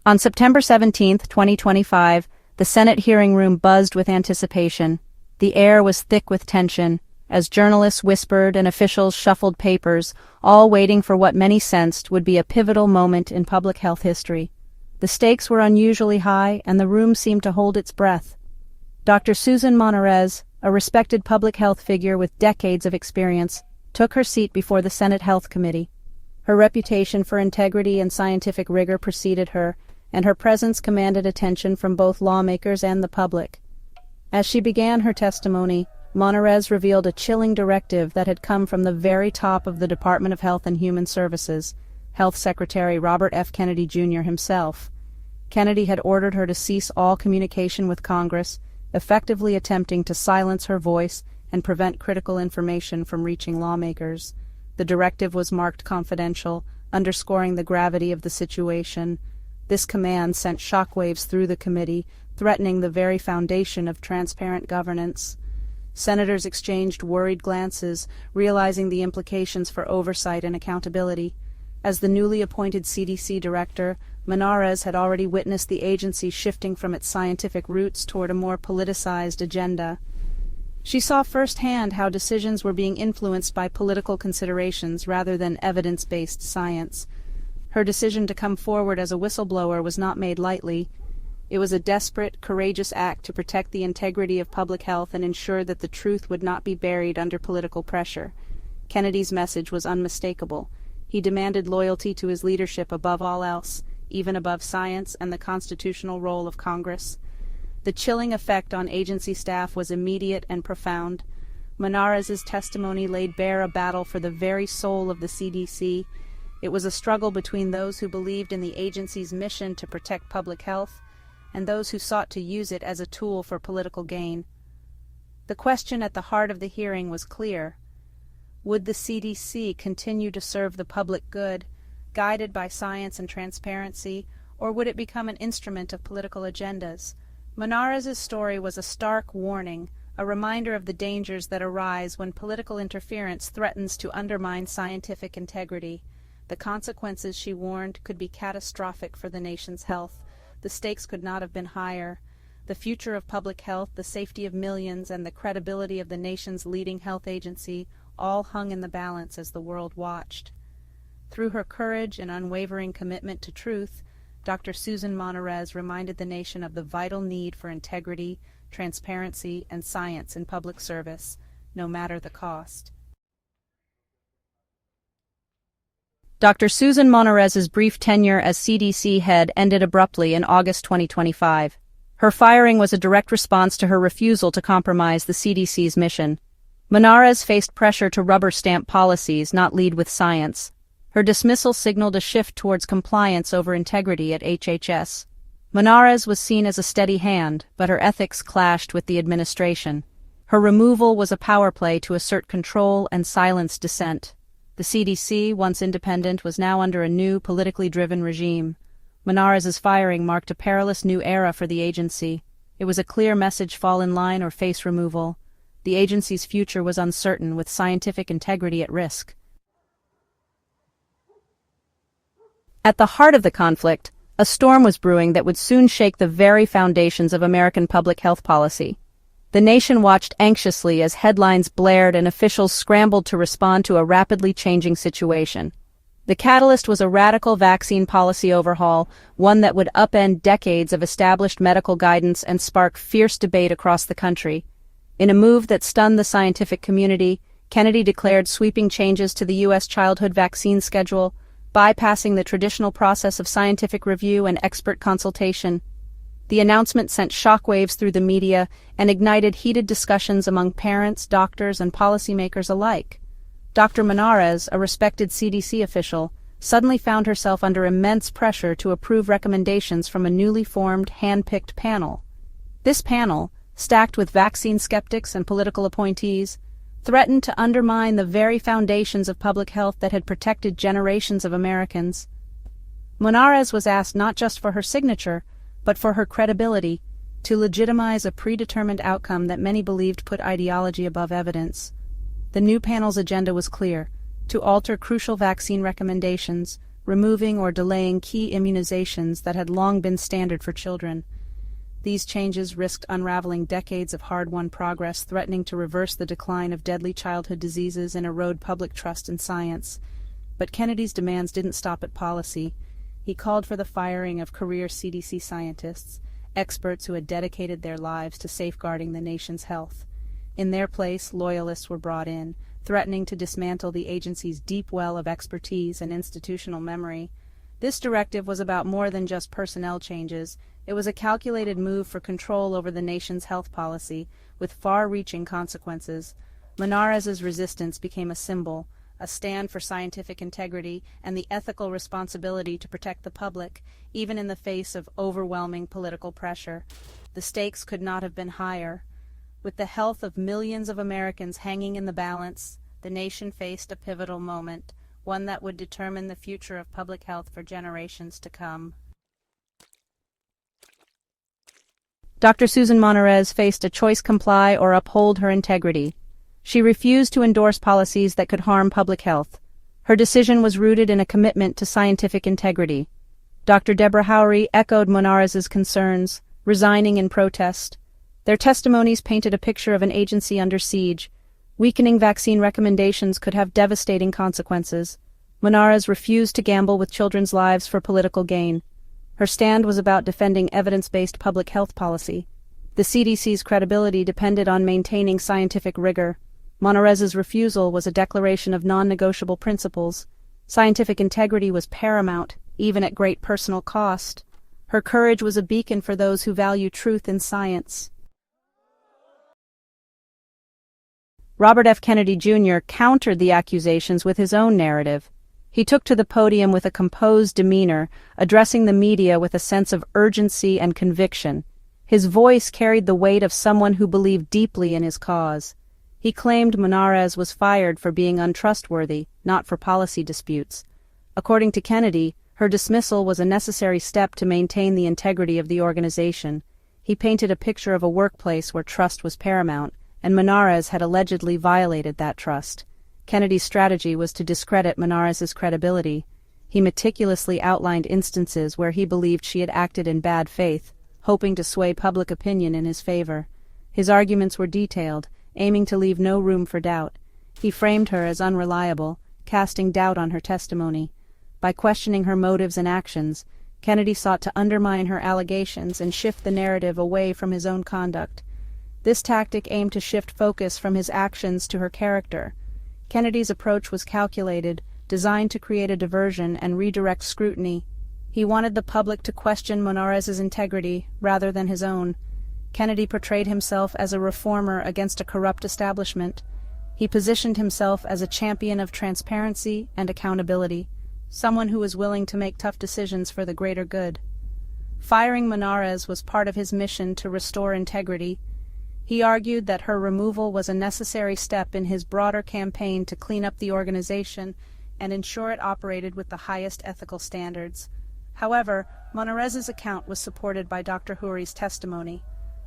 On September 17, 2025, the Senate hearing room buzzed with anticipation. The air was thick with tension, as journalists whispered and officials shuffled papers, all waiting for what many sensed would be a pivotal moment in public health history. The stakes were unusually high, and the room seemed to hold its breath. Dr. Susan Monarez, a respected public health figure with decades of experience, took her seat before the Senate Health Committee. Her reputation for integrity and scientific rigor preceded her, and her presence commanded attention from both lawmakers and the public. As she began her testimony, Monarez revealed a chilling directive that had come from the very top of the Department of Health and Human Services, Health Secretary Robert F. Kennedy Jr. himself. Kennedy had ordered her to cease all communication with Congress, effectively attempting to silence her voice and prevent critical information from reaching lawmakers. The directive was marked confidential, underscoring the gravity of the situation. This command sent shockwaves through the committee, threatening the very foundation of transparent governance. Senators exchanged worried glances, realizing the implications for oversight and accountability. As the newly appointed CDC director, Monarez had already witnessed the agency shifting from its scientific roots toward a more politicized agenda. She saw firsthand how decisions were being influenced by political considerations rather than evidence-based science. Her decision to come forward as a whistleblower was not made lightly. It was a desperate, courageous act to protect the integrity of public health and ensure that the truth would not be buried under political pressure. Kennedy's message was unmistakable. He demanded loyalty to his leadership above all else, even above science and the constitutional role of Congress. The chilling effect on agency staff was immediate and profound. Monarez's testimony laid bare a battle for the very soul of the CDC. It was a struggle between those who believed in the agency's mission to protect public health and those who sought to use it as a tool for political gain. The question at the heart of the hearing was clear. Would the CDC continue to serve the public good, guided by science and transparency, or would it become an instrument of political agendas? Monarez's story was a stark warning, a reminder of the dangers that arise when political interference threatens to undermine scientific integrity. The consequences, she warned, could be catastrophic for the nation's health. The stakes could not have been higher. The future of public health, the safety of millions, and the credibility of the nation's leading health agency all hung in the balance as the world watched. Through her courage and unwavering commitment to truth, Dr. Susan Monarez reminded the nation of the vital need for integrity, transparency, and science in public service, no matter the cost. Dr. Susan Monarez's brief tenure as CDC head ended abruptly in August 2025. Her firing was a direct response to her refusal to compromise the CDC's mission. Monarez faced pressure to rubber-stamp policies, not lead with science. Her dismissal signaled a shift towards compliance over integrity at HHS. Monarez was seen as a steady hand, but her ethics clashed with the administration. Her removal was a power play to assert control and silence dissent. The CDC, once independent, was now under a new, politically driven regime. Monarez's firing marked a perilous new era for the agency. It was a clear message: fall in line or face removal. The agency's future was uncertain, with scientific integrity at risk. At the heart of the conflict, a storm was brewing that would soon shake the very foundations of American public health policy. The nation watched anxiously as headlines blared and officials scrambled to respond to a rapidly changing situation. The catalyst was a radical vaccine policy overhaul, one that would upend decades of established medical guidance and spark fierce debate across the country. In a move that stunned the scientific community, Kennedy declared sweeping changes to the U.S. childhood vaccine schedule, bypassing the traditional process of scientific review and expert consultation. The announcement sent shockwaves through the media and ignited heated discussions among parents, doctors, and policymakers alike. Dr. Monarez, a respected CDC official, suddenly found herself under immense pressure to approve recommendations from a newly formed, hand-picked panel. This panel, stacked with vaccine skeptics and political appointees, threatened to undermine the very foundations of public health that had protected generations of Americans. Monarez was asked not just for her signature, but for her credibility, to legitimize a predetermined outcome that many believed put ideology above evidence. The new panel's agenda was clear: to alter crucial vaccine recommendations, removing or delaying key immunizations that had long been standard for children. These changes risked unraveling decades of hard-won progress, threatening to reverse the decline of deadly childhood diseases and erode public trust in science. But Kennedy's demands didn't stop at policy. He called for the firing of career CDC scientists, experts who had dedicated their lives to safeguarding the nation's health. In their place, loyalists were brought in, threatening to dismantle the agency's deep well of expertise and institutional memory. This directive was about more than just personnel changes. It was a calculated move for control over the nation's health policy, with far-reaching consequences. Monarez's resistance became a symbol, a stand for scientific integrity and the ethical responsibility to protect the public, even in the face of overwhelming political pressure. The stakes could not have been higher. With the health of millions of Americans hanging in the balance, the nation faced a pivotal moment, one that would determine the future of public health for generations to come. Dr. Susan Monarez faced a choice: comply or uphold her integrity. She refused to endorse policies that could harm public health. Her decision was rooted in a commitment to scientific integrity. Dr. Deborah Howry echoed Monarez's concerns, resigning in protest. Their testimonies painted a picture of an agency under siege. Weakening vaccine recommendations could have devastating consequences. Monarez refused to gamble with children's lives for political gain. Her stand was about defending evidence-based public health policy. The CDC's credibility depended on maintaining scientific rigor. Monarez's refusal was a declaration of non-negotiable principles. Scientific integrity was paramount, even at great personal cost. Her courage was a beacon for those who value truth in science. Robert F. Kennedy Jr. countered the accusations with his own narrative. He took to the podium with a composed demeanor, addressing the media with a sense of urgency and conviction. His voice carried the weight of someone who believed deeply in his cause. He claimed Monarez was fired for being untrustworthy, not for policy disputes. According to Kennedy, her dismissal was a necessary step to maintain the integrity of the organization. He painted a picture of a workplace where trust was paramount, and Monarez had allegedly violated that trust. Kennedy's strategy was to discredit Monarez's credibility. He meticulously outlined instances where he believed she had acted in bad faith, hoping to sway public opinion in his favor. His arguments were detailed, aiming to leave no room for doubt. He framed her as unreliable, casting doubt on her testimony. By questioning her motives and actions, Kennedy sought to undermine her allegations and shift the narrative away from his own conduct. This tactic aimed to shift focus from his actions to her character. Kennedy's approach was calculated, designed to create a diversion and redirect scrutiny. He wanted the public to question Monarez's integrity rather than his own. Kennedy portrayed himself as a reformer against a corrupt establishment. He positioned himself as a champion of transparency and accountability, someone who was willing to make tough decisions for the greater good. Firing Monarez was part of his mission to restore integrity. He argued that her removal was a necessary step in his broader campaign to clean up the organization and ensure it operated with the highest ethical standards. However, Monarez's account was supported by Dr. Howry's testimony.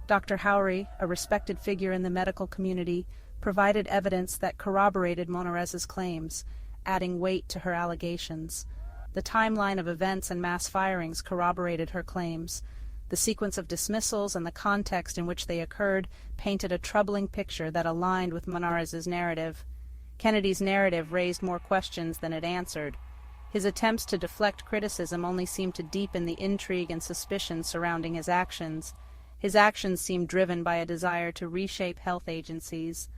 Dr. Howry, a respected figure in the medical community, provided evidence that corroborated Monarez's claims, adding weight to her allegations. The timeline of events and mass firings corroborated her claims. The sequence of dismissals and the context in which they occurred painted a troubling picture that aligned with Monarez's narrative. Kennedy's narrative raised more questions than it answered. His attempts to deflect criticism only seemed to deepen the intrigue and suspicion surrounding his actions. His actions seemed driven by a desire to reshape health agencies.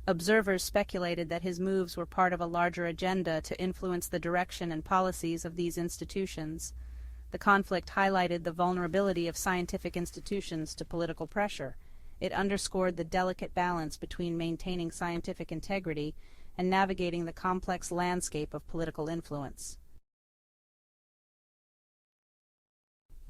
Observers speculated that his moves were part of a larger agenda to influence the direction and policies of these institutions. The conflict highlighted the vulnerability of scientific institutions to political pressure. It underscored the delicate balance between maintaining scientific integrity and navigating the complex landscape of political influence.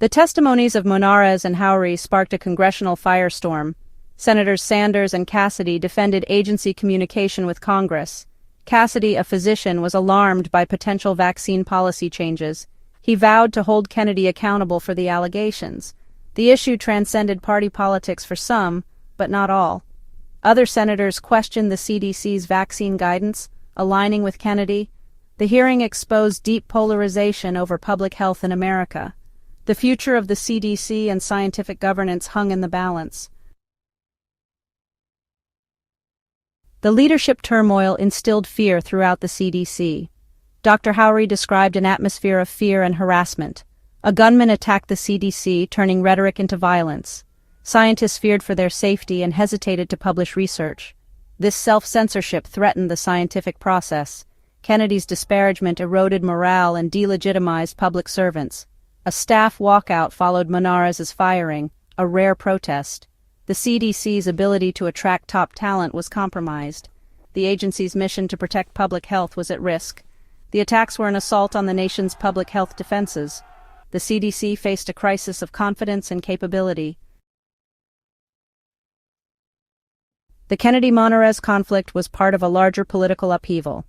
The testimonies of Monarez and Howry sparked a congressional firestorm. Senators Sanders and Cassidy defended agency communication with Congress. Cassidy, a physician, was alarmed by potential vaccine policy changes. He vowed to hold Kennedy accountable for the allegations. The issue transcended party politics for some, but not all. Other senators questioned the CDC's vaccine guidance, aligning with Kennedy. The hearing exposed deep polarization over public health in America. The future of the CDC and scientific governance hung in the balance. The leadership turmoil instilled fear throughout the CDC. Dr. Howry described an atmosphere of fear and harassment. A gunman attacked the CDC, turning rhetoric into violence. Scientists feared for their safety and hesitated to publish research. This self-censorship threatened the scientific process. Kennedy's disparagement eroded morale and delegitimized public servants. A staff walkout followed Monarez's firing, a rare protest. The CDC's ability to attract top talent was compromised. The agency's mission to protect public health was at risk. The attacks were an assault on the nation's public health defenses. The CDC faced a crisis of confidence and capability. The Kennedy-Monarez conflict was part of a larger political upheaval.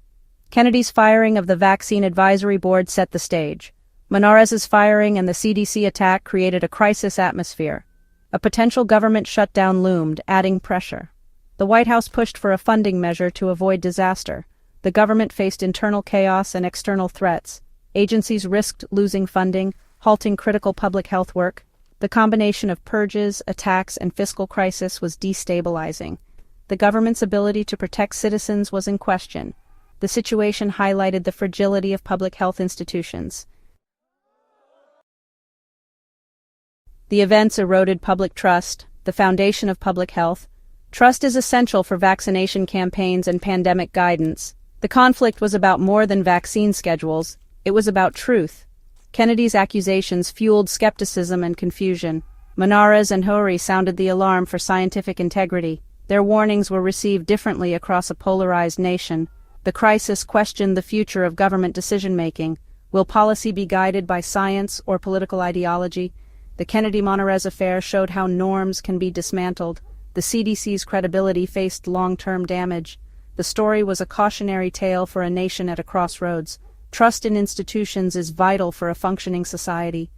Kennedy's firing of the Vaccine Advisory Board set the stage. Monarez's firing and the CDC attack created a crisis atmosphere. A potential government shutdown loomed, adding pressure. The White House pushed for a funding measure to avoid disaster. The government faced internal chaos and external threats. Agencies risked losing funding, halting critical public health work. The combination of purges, attacks, and fiscal crisis was destabilizing. The government's ability to protect citizens was in question. The situation highlighted the fragility of public health institutions. The events eroded public trust, the foundation of public health. Trust is essential for vaccination campaigns and pandemic guidance. The conflict was about more than vaccine schedules. It was about truth. Kennedy's accusations fueled skepticism and confusion. Monarez and Howry sounded the alarm for scientific integrity. Their warnings were received differently across a polarized nation. The crisis questioned the future of government decision-making. Will policy be guided by science or political ideology? The Kennedy-Monarez affair showed how norms can be dismantled. The CDC's credibility faced long-term damage. The story was a cautionary tale for a nation at a crossroads. Trust in institutions is vital for a functioning society.